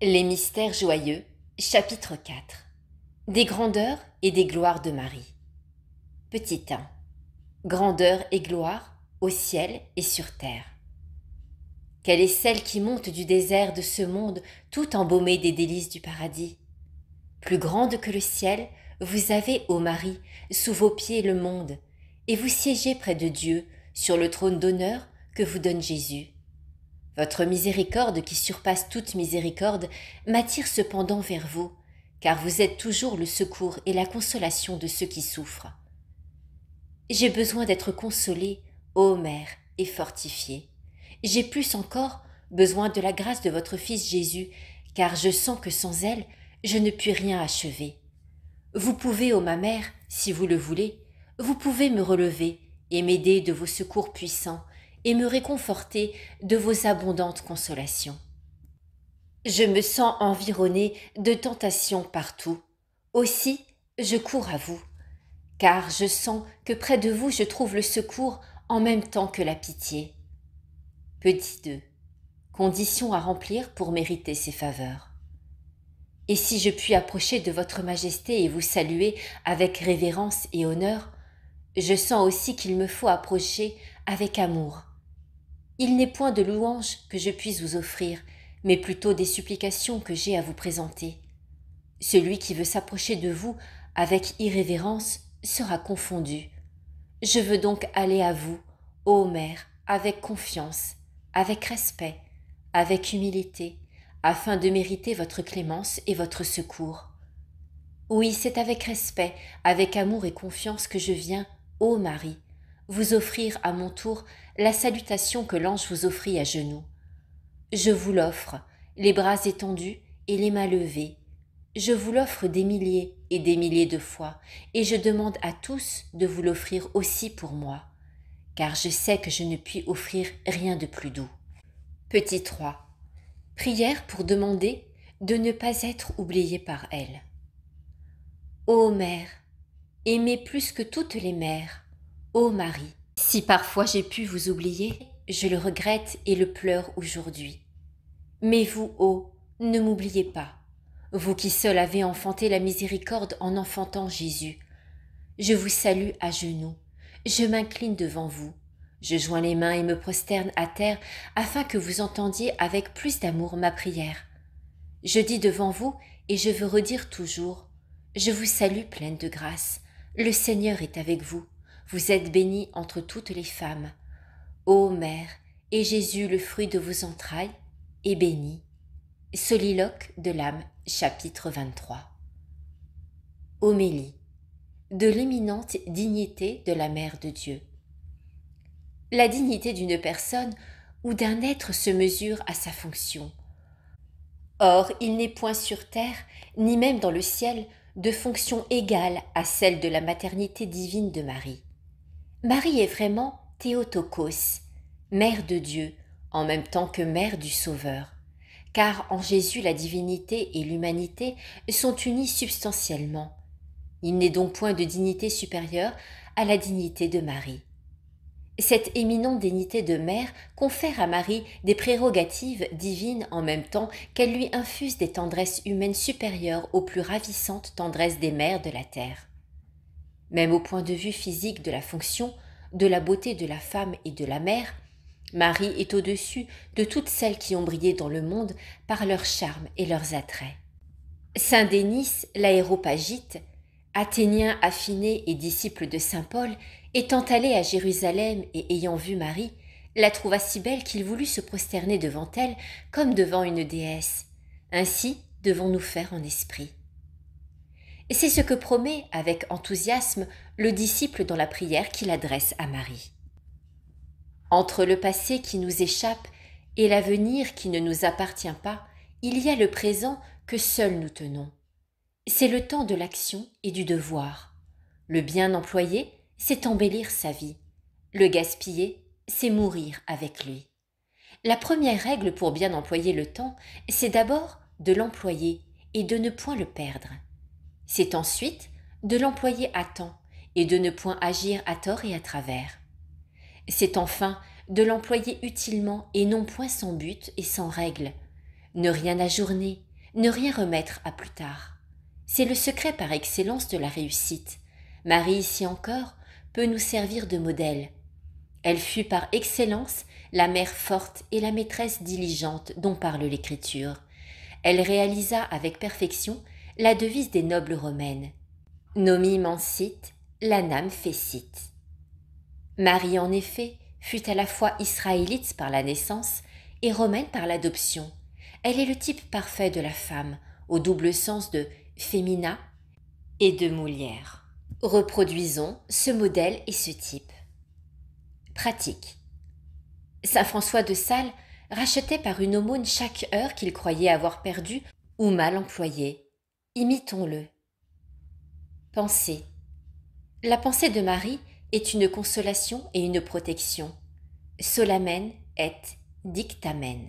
Les mystères joyeux, chapitre 4. Des grandeurs et des gloires de Marie. Petit 1. Grandeur et gloire au ciel et sur terre. Quelle est celle qui monte du désert de ce monde tout embaumée des délices du paradis? Plus grande que le ciel, vous avez, ô Marie, sous vos pieds le monde, et vous siégez près de Dieu, sur le trône d'honneur que vous donne Jésus. Votre miséricorde qui surpasse toute miséricorde m'attire cependant vers vous, car vous êtes toujours le secours et la consolation de ceux qui souffrent. J'ai besoin d'être consolée, ô Mère, et fortifiée. J'ai plus encore besoin de la grâce de votre Fils Jésus, car je sens que sans elle, je ne puis rien achever. Vous pouvez, ô ma Mère, si vous le voulez, vous pouvez me relever et m'aider de vos secours puissants, et me réconforter de vos abondantes consolations. Je me sens environnée de tentations partout. Aussi, je cours à vous, car je sens que près de vous je trouve le secours en même temps que la pitié. Petit 2. Conditions à remplir pour mériter ces faveurs. Et si je puis approcher de votre majesté et vous saluer avec révérence et honneur, je sens aussi qu'il me faut approcher avec amour. Il n'est point de louanges que je puisse vous offrir, mais plutôt des supplications que j'ai à vous présenter. Celui qui veut s'approcher de vous avec irrévérence sera confondu. Je veux donc aller à vous, ô Mère, avec confiance, avec respect, avec humilité, afin de mériter votre clémence et votre secours. Oui, c'est avec respect, avec amour et confiance que je viens, ô Marie, vous offrir à mon tour la salutation que l'ange vous offrit à genoux. Je vous l'offre, les bras étendus et les mains levées. Je vous l'offre des milliers et des milliers de fois, et je demande à tous de vous l'offrir aussi pour moi, car je sais que je ne puis offrir rien de plus doux. Petit 3. Prière pour demander de ne pas être oublié par elle. Ô Mère, aimée plus que toutes les mères, ô Marie, si parfois j'ai pu vous oublier, je le regrette et le pleure aujourd'hui. Mais vous, ô, ne m'oubliez pas, vous qui seul avez enfanté la miséricorde en enfantant Jésus. Je vous salue à genoux, je m'incline devant vous, je joins les mains et me prosterne à terre afin que vous entendiez avec plus d'amour ma prière. Je dis devant vous et je veux redire toujours, je vous salue pleine de grâce, le Seigneur est avec vous, vous êtes bénie entre toutes les femmes. Ô Mère, et Jésus, le fruit de vos entrailles, est béni. Soliloque de l'âme, chapitre 23. Homélie de l'éminente dignité de la Mère de Dieu. La dignité d'une personne ou d'un être se mesure à sa fonction. Or, il n'est point sur terre, ni même dans le ciel, de fonction égale à celle de la maternité divine de Marie. Marie est vraiment Théotokos, mère de Dieu, en même temps que mère du Sauveur, car en Jésus la divinité et l'humanité sont unies substantiellement. Il n'est donc point de dignité supérieure à la dignité de Marie. Cette éminente dignité de mère confère à Marie des prérogatives divines en même temps qu'elle lui infuse des tendresses humaines supérieures aux plus ravissantes tendresses des mères de la terre. Même au point de vue physique de la fonction, de la beauté de la femme et de la mère, Marie est au-dessus de toutes celles qui ont brillé dans le monde par leur charme et leurs attraits. Saint Dénis, l'aéropagite, athénien affiné et disciple de saint Paul, étant allé à Jérusalem et ayant vu Marie, la trouva si belle qu'il voulut se prosterner devant elle comme devant une déesse. Ainsi devons-nous faire en esprit. Et c'est ce que promet avec enthousiasme le disciple dans la prière qu'il adresse à Marie. Entre le passé qui nous échappe et l'avenir qui ne nous appartient pas, il y a le présent que seuls nous tenons. C'est le temps de l'action et du devoir. Le bien employé, c'est embellir sa vie. Le gaspiller, c'est mourir avec lui. La première règle pour bien employer le temps, c'est d'abord de l'employer et de ne point le perdre. C'est ensuite de l'employer à temps et de ne point agir à tort et à travers. C'est enfin de l'employer utilement et non point sans but et sans règle. Ne rien ajourner, Ne rien remettre à plus tard. C'est le secret par excellence de la réussite. Marie, ici encore, peut nous servir de modèle. Elle fut par excellence la mère forte et la maîtresse diligente dont parle l'Écriture. Elle réalisa avec perfection la devise des nobles romaines. Nomi mensit, lanam fecit. Marie, en effet, fut à la fois israélite par la naissance et romaine par l'adoption. Elle est le type parfait de la femme, au double sens de femina et de mulier. Reproduisons ce modèle et ce type. Pratique. Saint François de Sales rachetait par une aumône chaque heure qu'il croyait avoir perdue ou mal employée. Imitons-le. Pensée. La pensée de Marie est une consolation et une protection. Solamen et dictamen.